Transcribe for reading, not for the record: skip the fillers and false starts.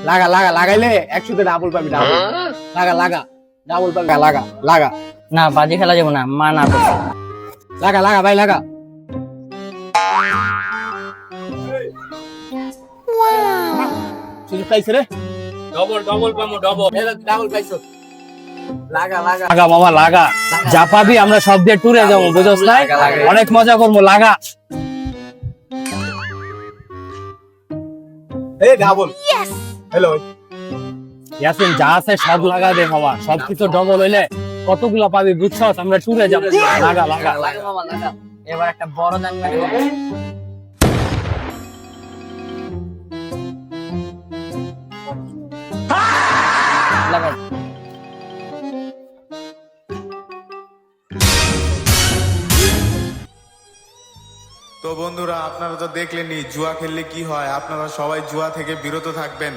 লাগা লাগা লাগাইলে 100 ডাবল পাবি ডাবল। লাগা লাগা ডাবল পাবি লাগা লাগা না বাজি খেলা যাবো না, মা না করছে। লাগা লাগা ভাই লাগা। সুযোগ পাইছে রে ডবল ডবল পামু ডবল। ডাবল পাইছো। লাগা লাগা লাগা বাবা লাগা, যা পাবি আমরা সব দিয়ে ট্যুরে যাবো, বুঝছস না? অনেক মজা করবো, লাগা। এই ডাবল হ্যালো ইয়াসিন যা আছে সব লাগা দে বাবা, সবকিছু ডবল হইলে কতগুলা পাবি বুঝছস? আমরা ট্যুরে যাবো, লাগা লাগা। লাগা মামা লাগা, এবার একটা বড় দান মেরে লাগা। তো বন্ধুরা, আপনারা তো দেখলেনই জুয়া খেললে কি হয়। আপনারা সবাই জুয়া থেকে বিরত থাকবেন।